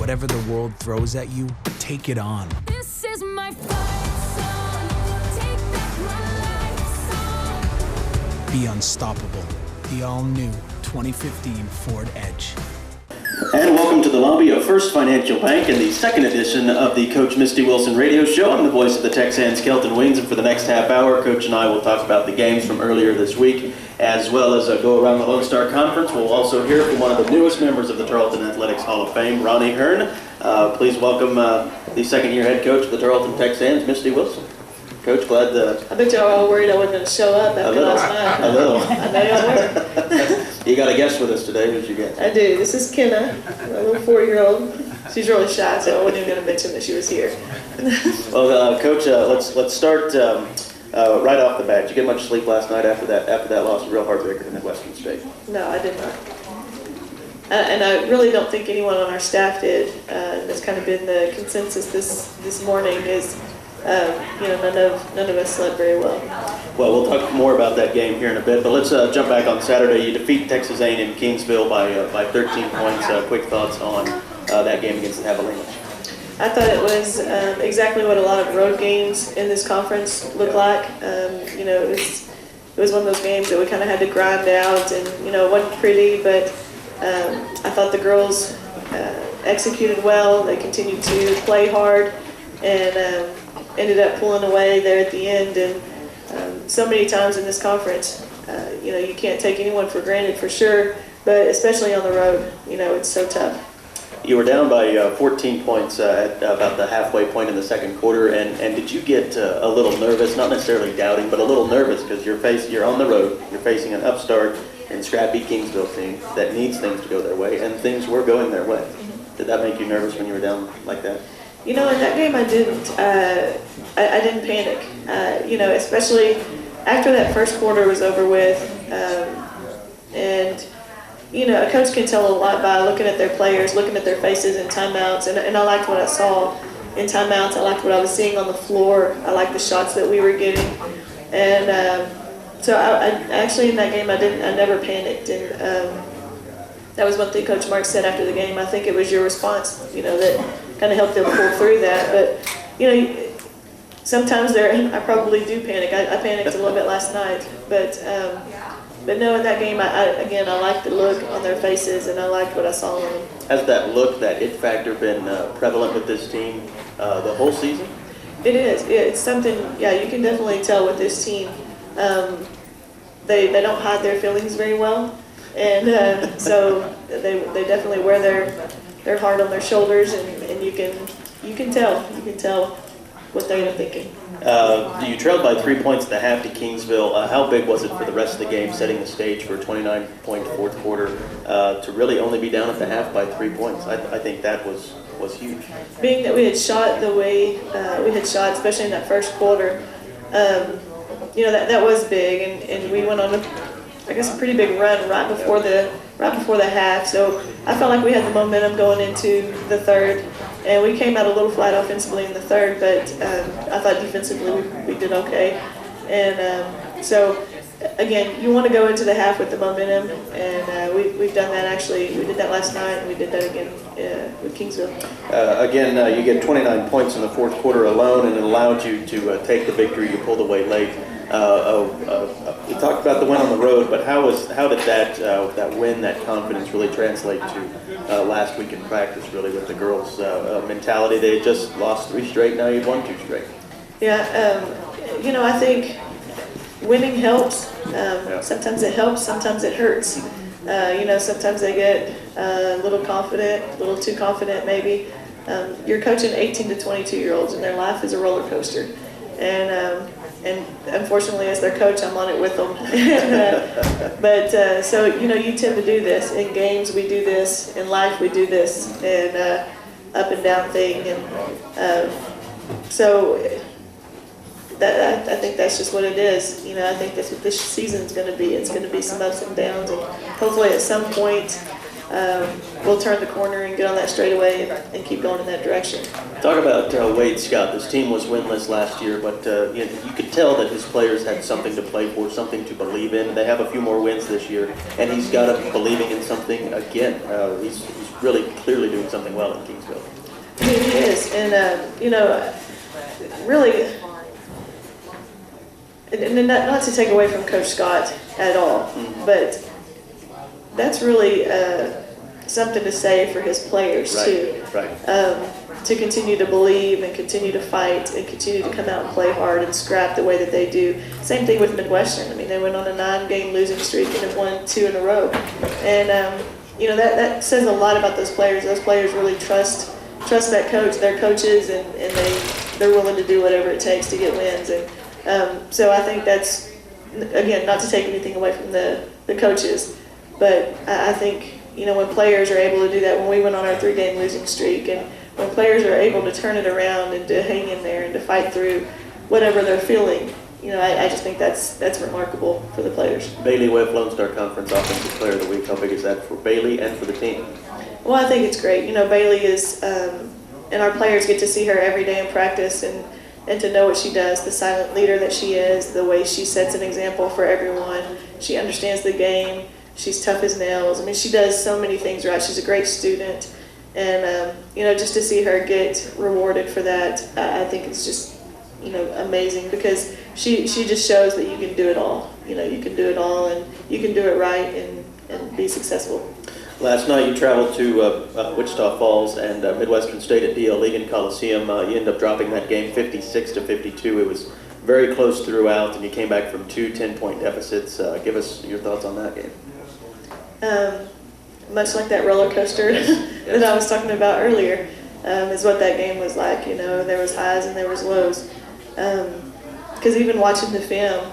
whatever the world throws at you, take it on. This is my fight song. Take back my life song. Be unstoppable. The all-new 2015 Ford Edge. And welcome to the lobby of First Financial Bank and the second edition of the Coach Misty Wilson radio show. I'm the voice of the Texans, Kelton Wings, and for the next half hour, Coach and I will talk about the games from earlier this week, as well as go around the Lone Star Conference. We'll also hear from one of the newest members of the Tarleton Athletics Hall of Fame, Ronnie Hearn. Please welcome the second-year head coach of the Tarleton Texans, Misty Wilson. Coach, glad to... I bet y'all were all worried I wasn't going to show up after last night. A little. I know y'all were. You got a guest with us today. Who'd you get? I do. This is Kenna, my little 4-year-old. She's really shy, so I wasn't even going to mention that she was here. Well, Coach, let's start right off the bat. Did you get much sleep last night after that loss? A real heartbreaker to Midwestern State. No, I did not. And I really don't think anyone on our staff did. That's kind of been the consensus this morning is, none of us slept very well. Well, we'll talk more about that game here in a bit, but let's jump back on Saturday. You defeat Texas A&M Kingsville by 13 points. Quick thoughts on that game against the Javelinas. I thought it was exactly what a lot of road games in this conference look like. It was one of those games that we kind of had to grind out, and it wasn't pretty, but I thought the girls executed well. They continued to play hard and ended up pulling away there at the end. And so many times in this conference, you can't take anyone for granted for sure, but especially on the road, it's so tough. You were down by 14 points at about the halfway point in the second quarter, and did you get a little nervous, not necessarily doubting, but a little nervous because you're on the road, you're facing an upstart and scrappy Kingsville team that needs things to go their way, and things were going their way. Did that make you nervous when you were down like that? In that game I didn't. I didn't panic. Especially after that first quarter was over with, and a coach can tell a lot by looking at their players, looking at their faces in timeouts, and I liked what I saw in timeouts. I liked what I was seeing on the floor. I liked the shots that we were getting, and so I actually in that game I never panicked, and that was one thing Coach Mark said after the game. I think it was your response, that kind of helped them pull through that. But sometimes I probably do panic. I panicked a little bit last night, but no, in that game, I liked the look on their faces, and I liked what I saw on them. Has that look, that it factor, been prevalent with this team the whole season? It is. It's something. Yeah, you can definitely tell with this team. They don't hide their feelings very well, and so they definitely wear their heart on their shoulders, and you can tell what they're thinking. You trailed by 3 points at the half to Kingsville. How big was it for the rest of the game, setting the stage for a 29-point fourth quarter, to really only be down at the half by 3 points? I think that was huge. Being that we had shot the way we had shot, especially in that first quarter, that was big, and we went on a pretty big run right before the half. So I felt like we had the momentum going into the third. And we came out a little flat offensively in the third, but I thought defensively we did okay. And so, again, you want to go into the half with the momentum, and we've done that actually. We did that last night, and we did that again with Kingsville. You get 29 points in the fourth quarter alone, and it allowed you to take the victory. You pulled away late. We talked about the win on the road, but how did that win, that confidence, really translate to last week in practice? Really, with the girls' mentality, they had just lost 3 straight. Now you've won 2 straight. Yeah, I think winning helps. Sometimes it helps, sometimes it hurts. Sometimes they get a little confident, a little too confident, maybe. You're coaching 18 to 22-year-olds, and their life is a roller coaster, and unfortunately, as their coach, I'm on it with them. So you tend to do this in games. We do this in life. We do this, and up and down thing, and so I think that's just what it is. I think that's what this season's going to be. It's going to be some ups and downs, and hopefully at some point we'll turn the corner and get on that straightaway and keep going in that direction. Talk about Wade Scott. This team was winless last year, but you could tell that his players had something to play for, something to believe in. They have a few more wins this year, and he's got to be believing in something again. He's really clearly doing something well in Kingsville. He is, and really, and not to take away from Coach Scott at all, but that's really something to say for his players too. Right. To continue to believe and continue to fight and continue to come out and play hard and scrap the way that they do. Same thing with Midwestern. I mean, they went on a 9-game losing streak and have won 2 in a row, and that says a lot about those players. Those players really trust that coach, their coaches, and they're willing to do whatever it takes to get wins. And so I think that's, again, not to take anything away from the coaches, but I think, when players are able to do that, when we went on our 3-game losing streak, and when players are able to turn it around and to hang in there and to fight through whatever they're feeling, I just think that's remarkable for the players. Bailey Webb, Lone Star Conference Offensive Player of the Week. How big is that for Bailey and for the team? Well, I think it's great. Bailey is, and our players get to see her every day in practice and to know what she does, the silent leader that she is, the way she sets an example for everyone. She understands the game. She's tough as nails. I mean, she does so many things right. She's a great student. And, just to see her get rewarded for that, I think it's just, amazing, because she just shows that you can do it all. You can do it all, and you can do it right and be successful. Last night you traveled to Wichita Falls and Midwestern State at D.L. Egan Coliseum. You ended up dropping that game 56-52. It was very close throughout, and you came back from 2 10-point deficits. Give us your thoughts on that game. Much like that roller coaster that I was talking about earlier, is what that game was like. There was highs and there was lows. Because even watching the film,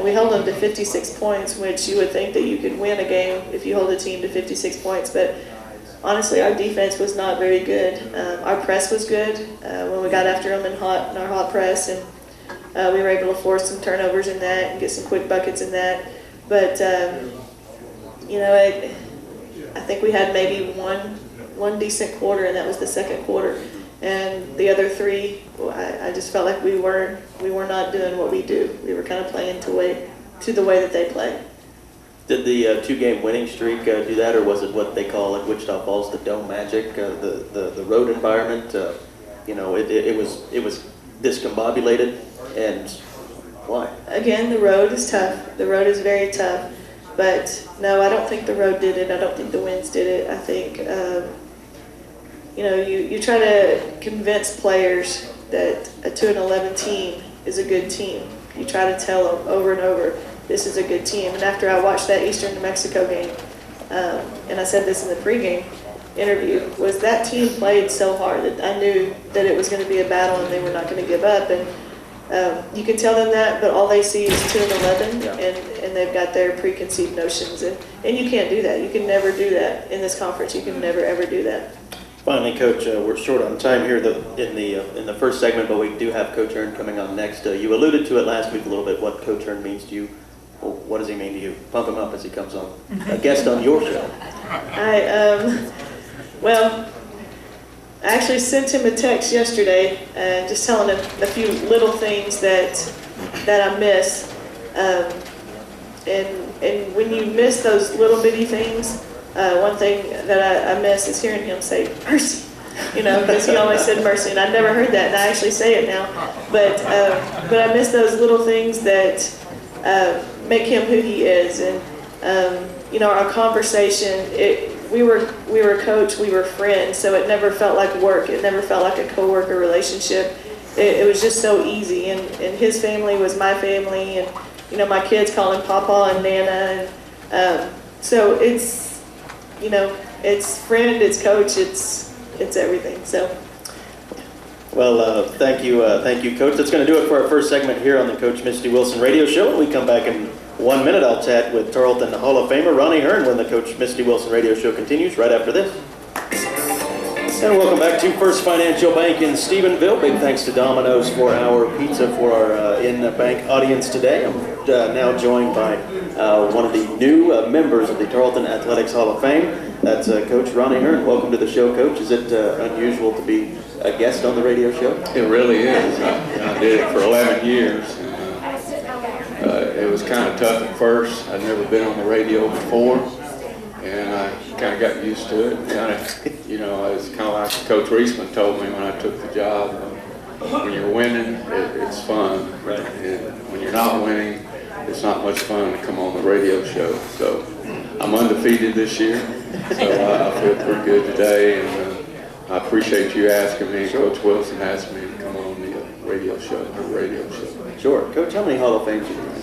we held them to 56 points, which you would think that you could win a game if you hold a team to 56 points. But honestly, our defense was not very good. Our press was good when we got after them in our hot press, and we were able to force some turnovers in that and get some quick buckets in that. But I think we had maybe one decent quarter, and that was the second quarter. And the other 3, I just felt like we were not doing what we do. We were kind of playing to the way that they play. Did the 2-game winning streak do that, or was it what they call at Wichita Falls the dome magic, the road environment? It was discombobulated, and why? Again, the road is tough. The road is very tough. But no, I don't think the road did it. I don't think the winds did it. I think, you try to convince players that a 2-11 team is a good team. You try to tell them over and over, this is a good team. And after I watched that Eastern New Mexico game, and I said this in the pregame interview, was that team played so hard that I knew that it was going to be a battle and they were not going to give up. And you can tell them that, but all they see is 2-11, and they've got their preconceived notions, and you can't do that. You can never do that in this conference. You can never ever do that. Finally, Coach, we're short on time here in the first segment, but we do have Coach Ern coming on next. You alluded to it last week a little bit. What Coach Ern means to you? Well, what does he mean to you? Pump him up as he comes on, a guest on your show. I actually sent him a text yesterday, just telling him a few little things that I miss. And when you miss those little bitty things, one thing that I miss is hearing him say mercy. Because he always said mercy, and I've never heard that, and I actually say it now. But I miss those little things that make him who he is, and our conversation. We were coach, we were friends, so it never felt like work. It never felt like a coworker relationship. It was just so easy, and his family was my family, and my kids call him Papa and Nana, and so it's it's friend, it's coach, it's everything. So. Well, thank you, Coach. That's going to do it for our first segment here on the Coach Misty Wilson Radio Show. When we come back in 1 minute, I'll chat with Tarleton Hall of Famer Ronnie Hearn when the Coach Misty Wilson Radio Show continues right after this. And welcome back to First Financial Bank in Stephenville. Big thanks to Domino's for our pizza for our in-bank audience today. I'm now joined by one of the new members of the Tarleton Athletics Hall of Fame. That's Coach Ronnie Hearn. Welcome to the show, Coach. Is it unusual to be a guest on the radio show? It really is. I did it for 11 years. And, it was kind of tough at first. I'd never been on the radio before, and I kind of got used to it. Kind of, you know, it's kind of like Coach Reisman told me when I took the job. When you're winning, it's fun. Right. And when you're not winning, it's not much fun to come on the radio show. So I'm undefeated this year, so I feel pretty good today. And I appreciate you asking me. Coach Wilson asked me to come on the radio show. Sure. Coach, how many Hall of Fames do you have?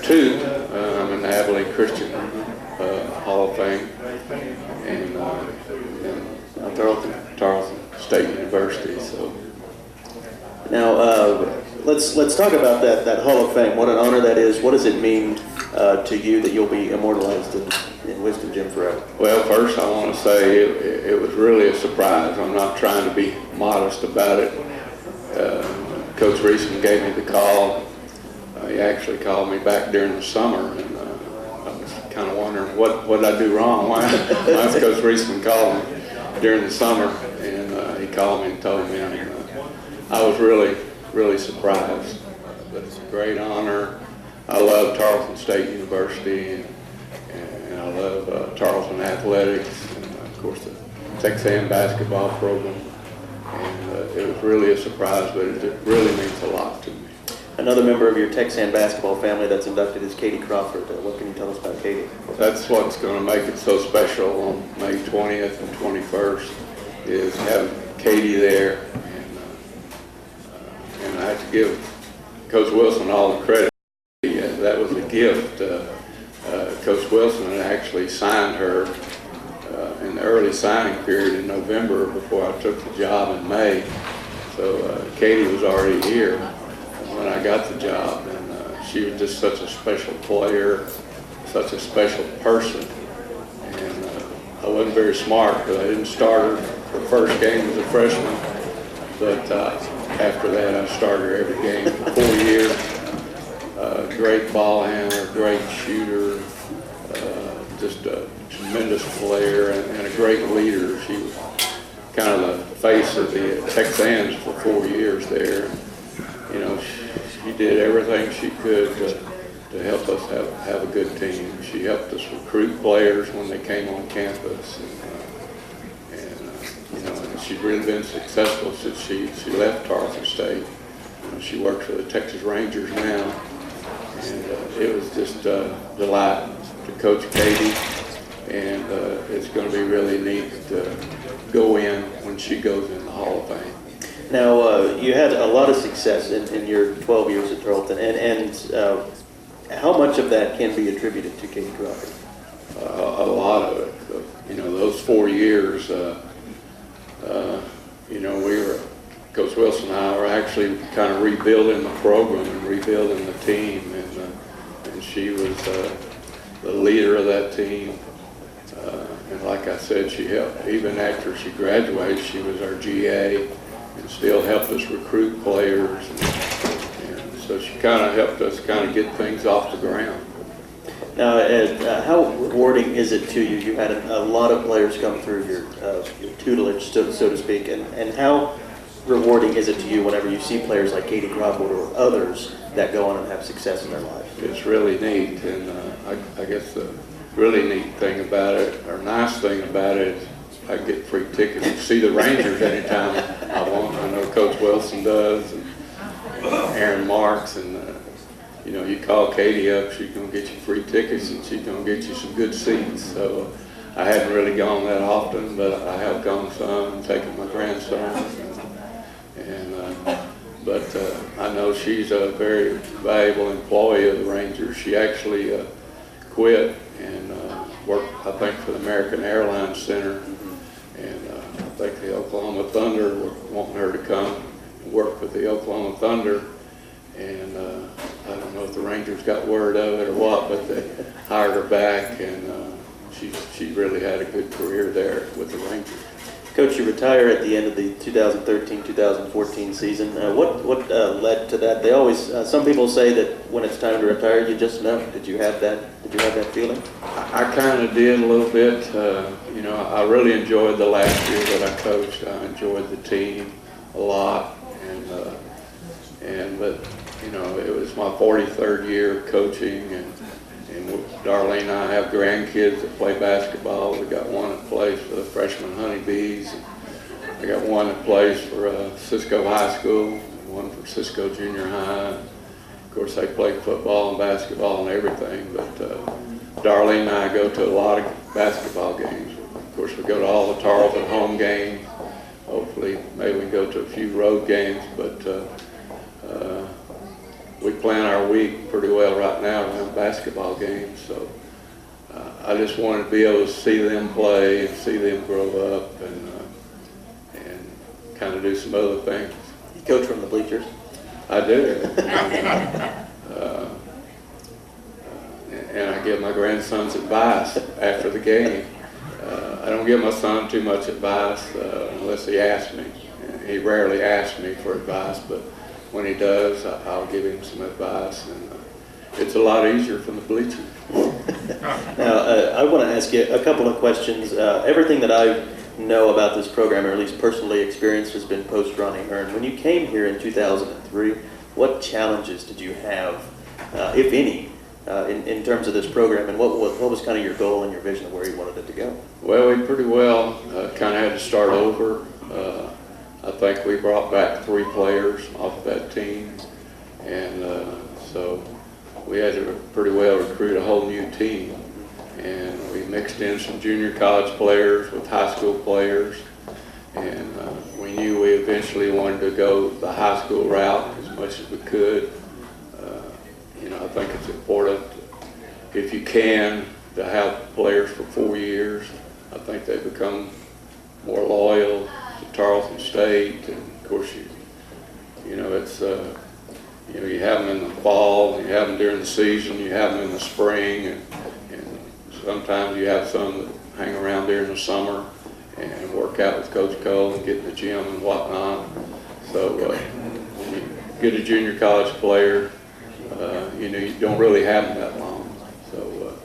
2. I'm in the Abilene Christian Hall of Fame, and Tarleton State University. So now let's talk about that Hall of Fame. What an honor that is. What does it mean to you that you'll be immortalized in Wisdom Gym forever? Well, first I want to say it was really a surprise. I'm not trying to be modest about it. Coach Reisman gave me the call. He actually called me back during the summer, and I was kind of wondering what did I do wrong? Why Coach Reisman called me during the summer, and he called me and told me, and I was really surprised. But it's a great honor. I love Tarleton State University, and I love Tarleton Athletics, and of course the Texan basketball program. And it was really a surprise, but it really means a lot to me. Another member of your Texan basketball family that's inducted is Katie Crawford. What can you tell us about Katie? That's what's going to make it so special on May 20th and 21st, is having Katie there. And I have to give Coach Wilson all the credit. That was a gift. Coach Wilson had actually signed her in the early signing period in November before I took the job in May. So Katie was already here when I got the job, and she was just such a special player, such a special person. And I wasn't very smart because I didn't start her first game as a freshman, but after that I started her every game for 4 years. Great ball handler, great shooter, just a tremendous player and a great leader. She was kind of the face of the Texans for 4 years there. You know, she did everything she could to help us have a good team. She helped us recruit players when they came on campus, and you know, and she's really been successful since she left Tarleton State. You know, she works for the Texas Rangers now, and it was just a delight to coach Katie, and it's going to be really neat to go in when she goes in the Hall of Fame. Now, you had a lot of success in your 12 years at Tarleton, and how much of that can be attributed to Katie Crawford? A lot of it. You know, those 4 years, you know, Coach Wilson and I were actually kind of rebuilding the program and rebuilding the team, and she was the leader of that team. And like I said, she helped, even after she graduated, she was our GA and still helped us recruit players. And so she kind of helped us kind of get things off the ground. Now, Ed, how rewarding is it to you? You had a lot of players come through your tutelage, so to speak, and how rewarding is it to you whenever you see players like Katie Crawford or others that go on and have success in their lives? It's really neat, and I guess the really neat thing about it, or nice thing about it, is I get free tickets to see the Rangers anytime I want. I know Coach Wilson does, and Aaron Marks, and you know, you call Katie up, she's going to get you free tickets, and she's going to get you some good seats. So I haven't really gone that often, but I have gone some and taken my grandson. But I know she's a very valuable employee of the Rangers. She actually quit and worked, I think, for the American Airlines Center. And I think the Oklahoma Thunder were wanting her to come and work with the Oklahoma Thunder. And I don't know if the Rangers got word of it or what, but they hired her back, and she really had a good career there with the Rangers. Coach, you retire at the end of the 2013-2014 season. What led to that? They always, some people say that when it's time to retire, you just know. Did you have that? Did you have that feeling? I kind of did a little bit. You know, I really enjoyed the last year that I coached. I enjoyed the team a lot, but you know, it was my 43rd year coaching, and Darlene and I have grandkids that play basketball. We got one that plays for the freshman Honeybees. I got one that plays for Cisco High School, and one for Cisco Junior High. Of course, they play football and basketball and everything, but Darlene and I go to a lot of basketball games. Of course, we go to all the Tarleton home games. Hopefully, maybe we can go to a few road games, but we plan our week pretty well right now around basketball games. So I just wanted to be able to see them play and see them grow up and kind of do some other things. You coach from the bleachers? I do. And I give my grandsons advice after the game. I don't give my son too much advice unless he asks me. He rarely asks me for advice, but when he does, I'll give him some advice, and it's a lot easier from the bleachers. Now, I want to ask you a couple of questions. Everything that I know about this program, or at least personally experienced, has been post-Ronnie Hearn. When you came here in 2003, what challenges did you have, if any, in terms of this program, and what was kind of your goal and your vision of where you wanted it to go? Well, we pretty well kind of had to start over. I think we brought back 3 players off that team, and so we had to pretty well recruit a whole new team, and we mixed in some junior college players with high school players, and we knew we eventually wanted to go the high school route as much as we could. You know, I think it's important, if you can, to have players for 4 years. I think they become more loyal to Tarleton State, and of course you know it's you know, you have them in the fall, you have them during the season, you have them in the spring, and sometimes you have some that hang around during the summer and work out with Coach Cole and get in the gym and whatnot. So when you get a junior college player, you know, you don't really have them that long. So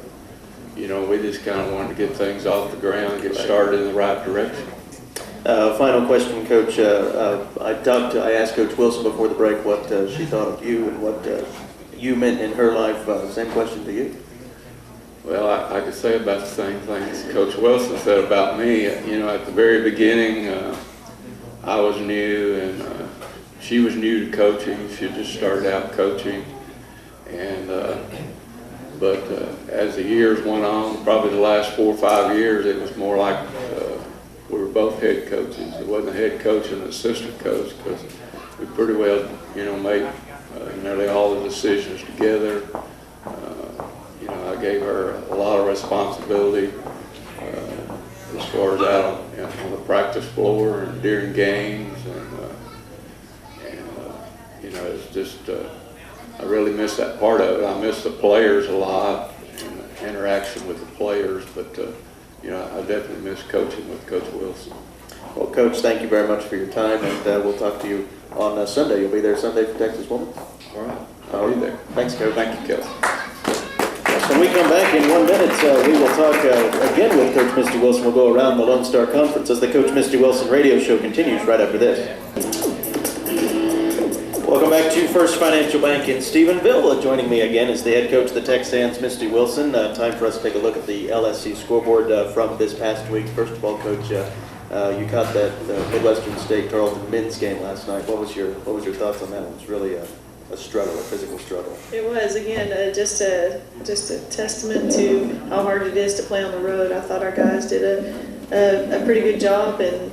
you know, we just kind of wanted to get things off the ground, get started in the right direction. Final question, Coach. I asked Coach Wilson before the break what she thought of you and what you meant in her life. Same question to you. Well, I could say about the same thing as Coach Wilson said about me. You know, at the very beginning, I was new, and she was new to coaching. She just started out coaching, and but as the years went on, probably the last 4 or 5 years, it was more like we were both head coaches. It wasn't a head coach and an assistant coach, because we pretty well, you know, made nearly all the decisions together. You know, I gave her a lot of responsibility as far as out on the practice floor and during games, and you know, it's just I really miss that part of it. I miss the players a lot and the interaction with the players, but you know, I definitely miss coaching with Coach Wilson. Well, Coach, thank you very much for your time, and we'll talk to you on Sunday. You'll be there Sunday for Texas Women? All right, I'll be there. Thanks, Coach. Thank you, Kelly. When we come back in 1 minute, we will talk again with Coach Misty Wilson. We'll go around the Lone Star Conference as the Coach Misty Wilson radio show continues right after this. Welcome back to First Financial Bank in Stephenville. Joining me again is the head coach of the Texans, Misty Wilson. Time for us to take a look at the LSC scoreboard from this past week. First of all, Coach, you caught that Midwestern State Tarleton men's game last night. What was your thoughts on that? It was really a struggle, a physical struggle. It was, again, just a testament to how hard it is to play on the road. I thought our guys did a pretty good job, and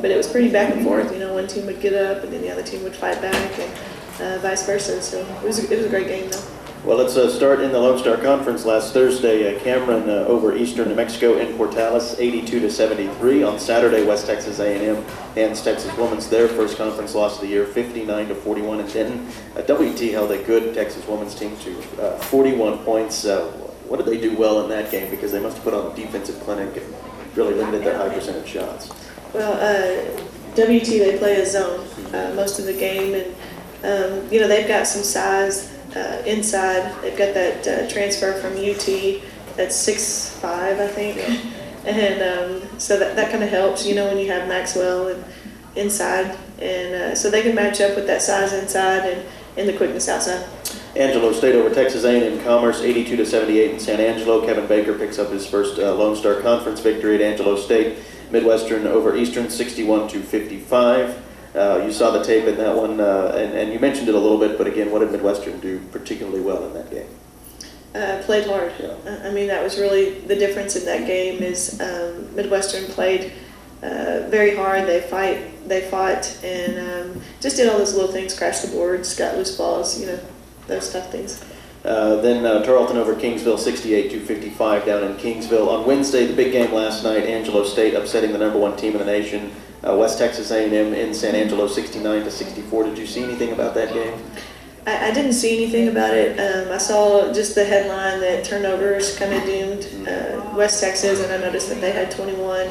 but it was pretty back and forth. You know, one team would get up, and then the other team would fight back, and vice versa. So it was a great game, though. Well, let's start in the Lone Star Conference. Last Thursday, Cameron over Eastern New Mexico in Portales, 82-73. On Saturday, West Texas A&M hands Texas Women's their first conference loss of the year, 59-41 in Denton. WT held a good Texas Women's team to 41 points. What did they do well in that game? Because they must have put on a defensive clinic. really limited their high percentage shots. Well, WT, they play a zone most of the game, and they've got some size inside. They've got that transfer from UT that's 6'5", I think, and so that kind of helps, when you have Maxwell and inside, and so they can match up with that size inside and the quickness outside. Angelo State over Texas A&M Commerce, 82-78 in San Angelo. Kevin Baker picks up his first Lone Star Conference victory at Angelo State. Midwestern over Eastern, 61-55. You saw the tape in that one, and you mentioned it a little bit, but again, what did Midwestern do particularly well in that game? Played hard. Yeah. That was really the difference in that game is Midwestern played very hard. They fought, and just did all those little things, crashed the boards, got loose balls, those tough things. Then Tarleton over Kingsville, 68-55 down in Kingsville. On Wednesday, the big game last night, Angelo State upsetting the #1 team in the nation, West Texas A&M in San Angelo, 69-64. Did you see anything about that game? I didn't see anything about it. I saw just the headline that turnovers kind of doomed West Texas, and I noticed that they had 21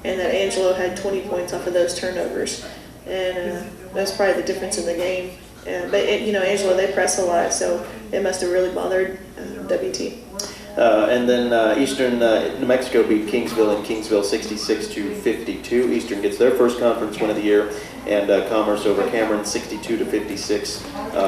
and that Angelo had 20 points off of those turnovers. And that's probably the difference in the game. But Angelo, they press a lot, so it must have really bothered WT. And then Eastern New Mexico beat Kingsville in Kingsville 66-52. Eastern gets their first conference win of the year, and Commerce over Cameron 62-56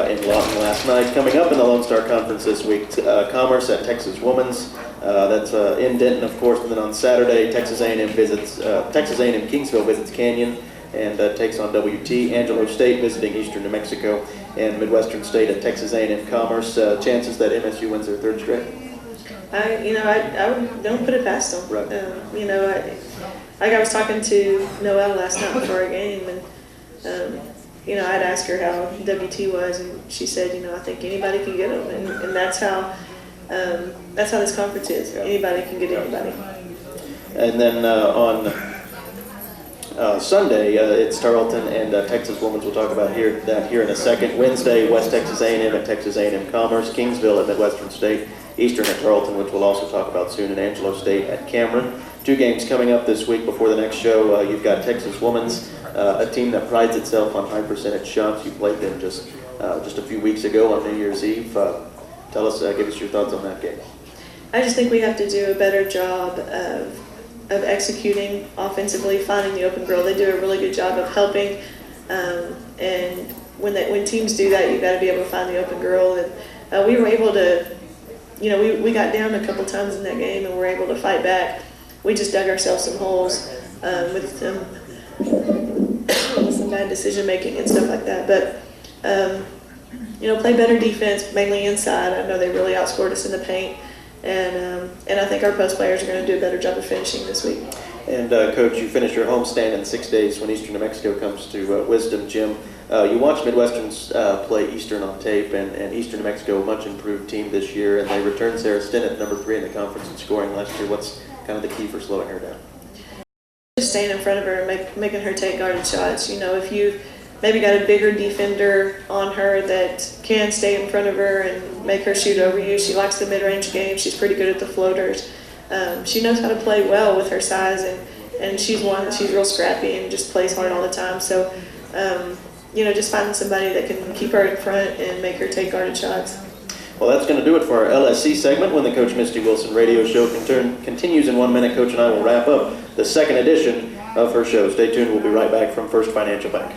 in Lawton last night. Coming up in the Lone Star Conference this week, Commerce at Texas Women's. That's in Denton, of course. And then on Saturday, Texas A&M Kingsville visits Canyon and takes on WT. Angelo State visiting Eastern New Mexico, and Midwestern State at Texas A&M Commerce. Chances that MSU wins their third straight? I don't put it past them. Right. I was talking to Noelle last night before our game, and I'd asked her how WT was, and she said, I think anybody can get them, and that's how this conference is. Yeah. Anybody can get anybody. And then on Sunday, it's Tarleton and Texas Women's. We'll talk about that here in a second. Wednesday, West Texas A&M at Texas A&M Commerce, Kingsville at Midwestern State, Eastern at Tarleton, which we'll also talk about soon, and Angelo State at Cameron. 2 games coming up this week before the next show. You've got Texas Women's, a team that prides itself on high percentage shots. You played them just a few weeks ago on New Year's Eve. Give us your thoughts on that game. I just think we have to do a better job of executing offensively, finding the open girl. They do a really good job of helping, and when teams do that, you've got to be able to find the open girl. And we were able to, we got down a couple times in that game, and we were able to fight back. We just dug ourselves some holes with some bad decision making and stuff like that. But play better defense, mainly inside. I know they really outscored us in the paint. And I think our post players are going to do a better job of finishing this week. And Coach, you finish your homestand in 6 days when Eastern New Mexico comes to Wisdom Gym. You watched Midwestern's play Eastern on tape, and Eastern New Mexico, a much improved team this year, and they returned Sarah Stinnett, #3 in the conference in scoring last year. What's kind of the key for slowing her down? Just staying in front of her and making her take guarded shots. If you maybe got a bigger defender on her that can stay in front of her and make her shoot over you. She likes the mid-range game. She's pretty good at the floaters. She knows how to play well with her size, and she's real scrappy and just plays hard all the time. So, just finding somebody that can keep her in front and make her take guarded shots. Well, that's going to do it for our LSC segment. When the Coach Misty Wilson radio show continues in 1 minute, Coach and I will wrap up the second edition of her show. Stay tuned. We'll be right back from First Financial Bank.